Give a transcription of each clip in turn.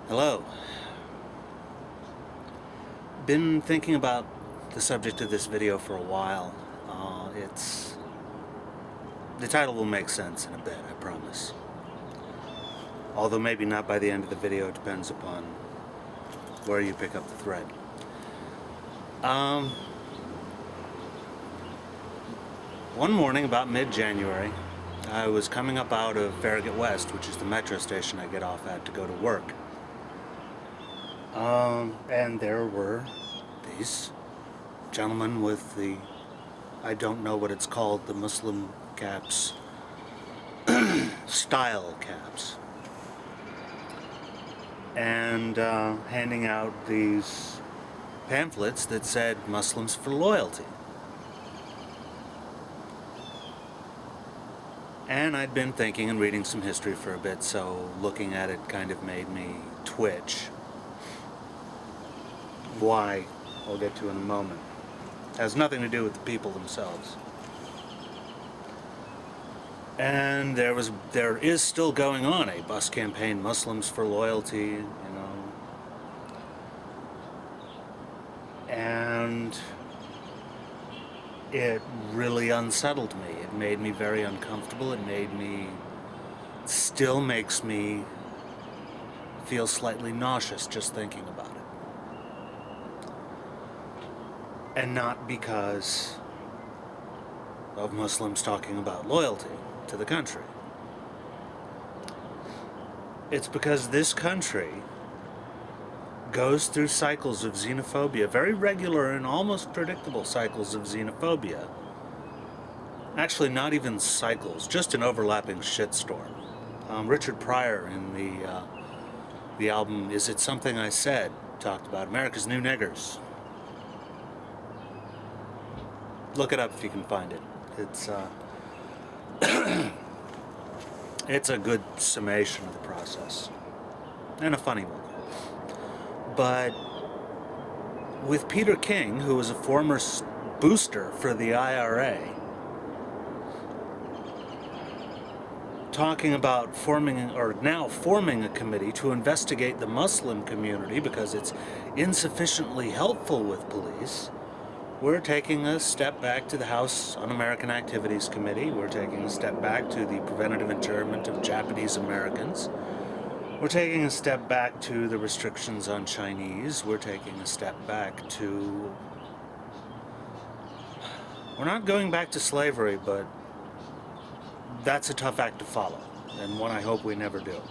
Hello. Been thinking about the subject of this video for a while. The title will make sense in a bit, I promise. Although maybe not by the end of the video, it depends upon where you pick up the thread. One morning, about mid-January, I was coming up out of Farragut West, which is the metro station I get off at to go to work. And there were these gentlemen with the, I don't know what it's called, the Muslim caps, style caps, and handing out these pamphlets that said Muslims for loyalty. And I'd been thinking and reading some history for a bit, so looking at it kind of made me twitch. Why, I'll get to in a moment. It has nothing to do with the people themselves. And there is still going on a bus campaign, Muslims for loyalty, you know. And it really unsettled me. It made me very uncomfortable. Still makes me feel slightly nauseous just thinking about it. And not because of Muslims talking about loyalty to the country. It's because this country goes through cycles of xenophobia, very regular and almost predictable cycles of xenophobia. Actually, not even cycles, just an overlapping shitstorm. Richard Pryor in the album Is It Something I Said talked about America's New Niggers. Look it up if you can find it. It's a good summation of the process, and a funny one. But with Peter King, who was a former booster for the IRA, talking about now forming a committee to investigate the Muslim community because it's insufficiently helpful with police, we're taking a step back to the House Un-American Activities Committee. We're taking a step back to the preventative internment of Japanese Americans. We're taking a step back to the restrictions on Chinese. We're taking a step back to... We're not going back to slavery, but that's a tough act to follow, and one I hope we never do.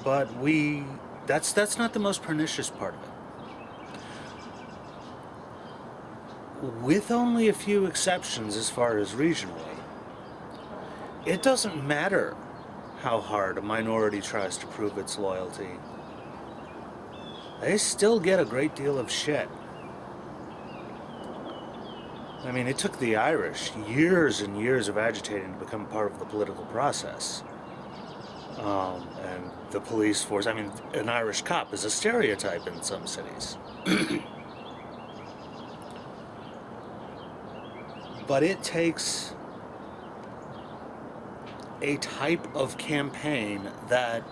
But that's not the most pernicious part of it. With only a few exceptions as far as regionally, it doesn't matter how hard a minority tries to prove its loyalty. They still get a great deal of shit. I mean, it took the Irish years and years of agitating to become part of the political process. And the police force, I mean, an Irish cop is a stereotype in some cities. But it takes a type of campaign that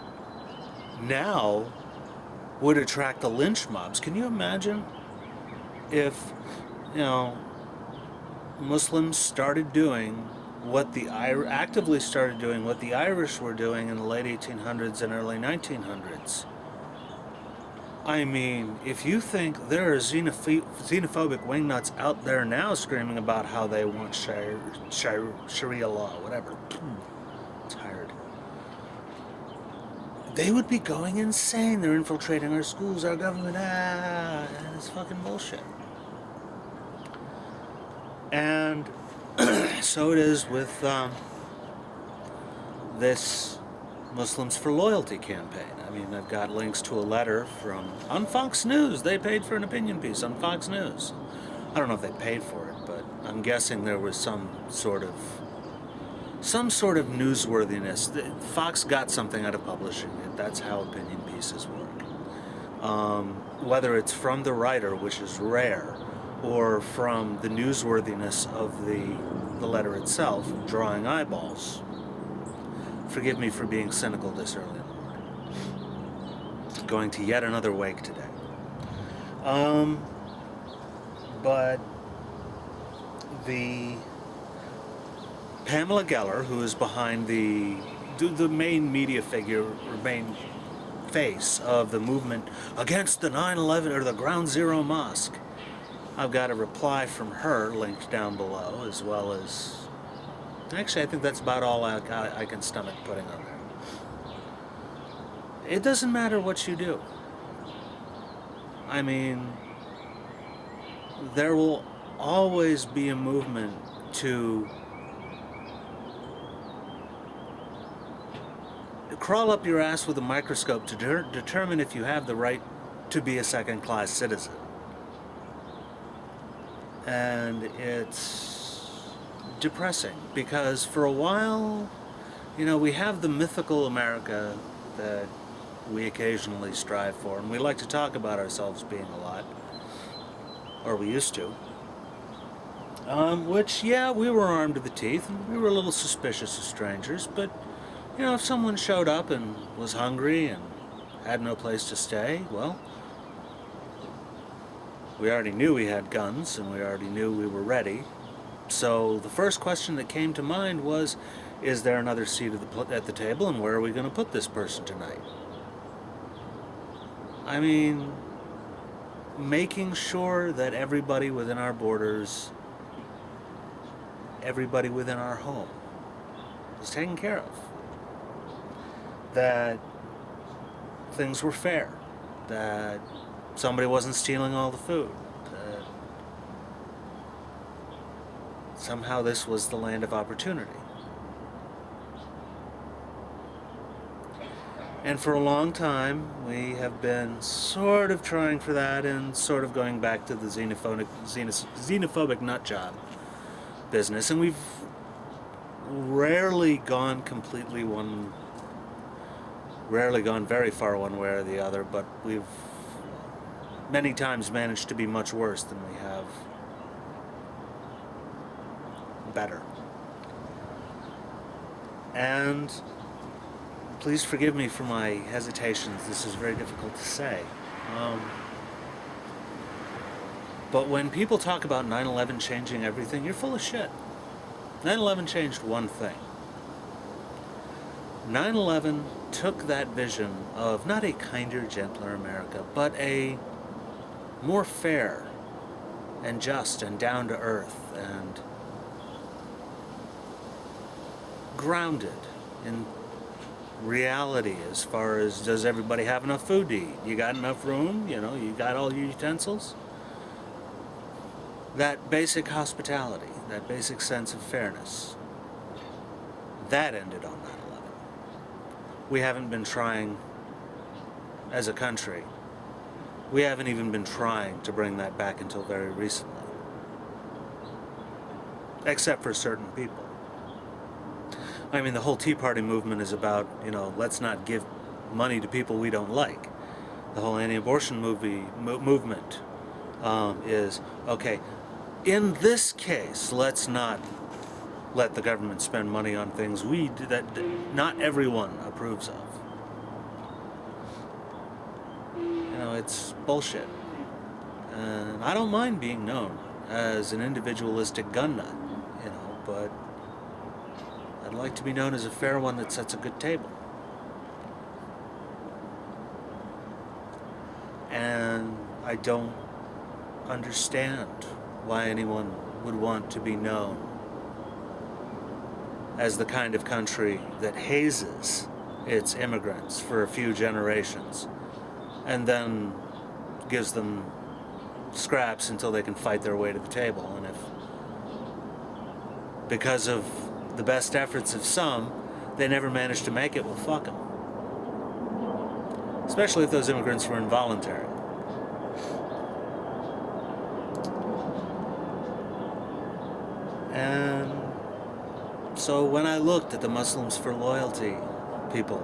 now would attract the lynch mobs. Can you imagine if, Muslims started doing actively started doing what the Irish were doing in the late 1800s and early 1900s? I mean, if you think there are xenophobic wingnuts out there now screaming about how they want Sharia law, whatever, tired, they would be going insane. They're infiltrating our schools, our government, and it's fucking bullshit. And so it is with this Muslims for Loyalty campaign. I mean, I've got links to a letter on Fox News. They paid for an opinion piece on Fox News. I don't know if they paid for it, but I'm guessing there was some sort of newsworthiness. Fox got something out of publishing it. That's how opinion pieces work. Whether it's from the writer, which is rare, or from the newsworthiness of the letter itself, drawing eyeballs. Forgive me for being cynical this early in the morning. Going to yet another wake today. But the Pamela Geller, who is behind the main media figure, or main face of the movement against the 9/11 or the Ground Zero Mosque, I've got a reply from her linked down below, as well as, actually I think that's about all I can stomach putting on there. It doesn't matter what you do. I mean, there will always be a movement to crawl up your ass with a microscope to determine if you have the right to be a second-class citizen. And it's depressing, because for a while, you know, we have the mythical America that we occasionally strive for, and we like to talk about ourselves being a lot, or we used to. Which, yeah, we were armed to the teeth, and we were a little suspicious of strangers, but, you know, if someone showed up and was hungry and had no place to stay, well, we already knew we had guns, and we already knew we were ready. So the first question that came to mind was, is there another seat at the table, and where are we going to put this person tonight? I mean, making sure that everybody within our borders, everybody within our home, is taken care of. That things were fair. That somebody wasn't stealing all the food. That somehow this was the land of opportunity. And for a long time, we have been sort of trying for that, and sort of going back to the xenophobic nutjob business. And we've rarely gone very far one way or the other, but we've many times managed to be much worse than we have better. And please forgive me for my hesitations. This is very difficult to say. But when people talk about 9/11 changing everything, you're full of shit. 9/11 changed one thing. 9/11 took that vision of not a kinder, gentler America, but a more fair and just and down to earth and grounded in reality, as far as, does everybody have enough food to eat? You got enough room? You know, you got all your utensils? That basic hospitality, that basic sense of fairness, that ended on 9/11. We haven't been trying, as a country, we haven't even been trying to bring that back until very recently. Except for certain people. I mean, the whole Tea Party movement is about, you know, let's not give money to people we don't like. The whole anti-abortion movement is, okay, in this case, let's not let the government spend money on things that not everyone approves of. You know, it's bullshit. And I don't mind being known as an individualistic gun nut, you know, but I'd like to be known as a fair one that sets a good table. And I don't understand why anyone would want to be known as the kind of country that hazes its immigrants for a few generations and then gives them scraps until they can fight their way to the table. And if, because of the best efforts of some, they never manage to make it, well, fuck them. Especially if those immigrants were involuntary. And so when I looked at the Muslims for Loyalty people,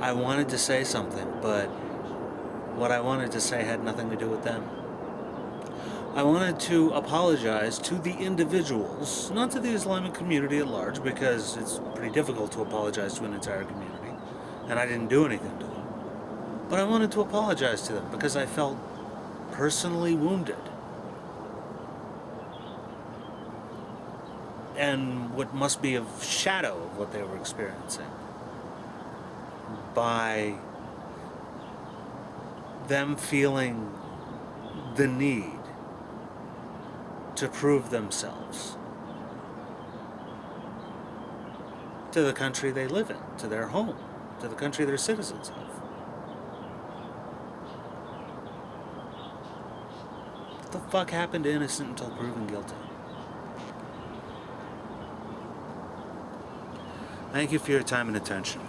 I wanted to say something, but what I wanted to say had nothing to do with them. I wanted to apologize to the individuals, not to the Islamic community at large, because it's pretty difficult to apologize to an entire community, and I didn't do anything to them. But I wanted to apologize to them because I felt personally wounded. And what must be a shadow of what they were experiencing by them feeling the need to prove themselves to the country they live in, to their home, to the country they're citizens of. What the fuck happened to innocent until proven guilty? Thank you for your time and attention.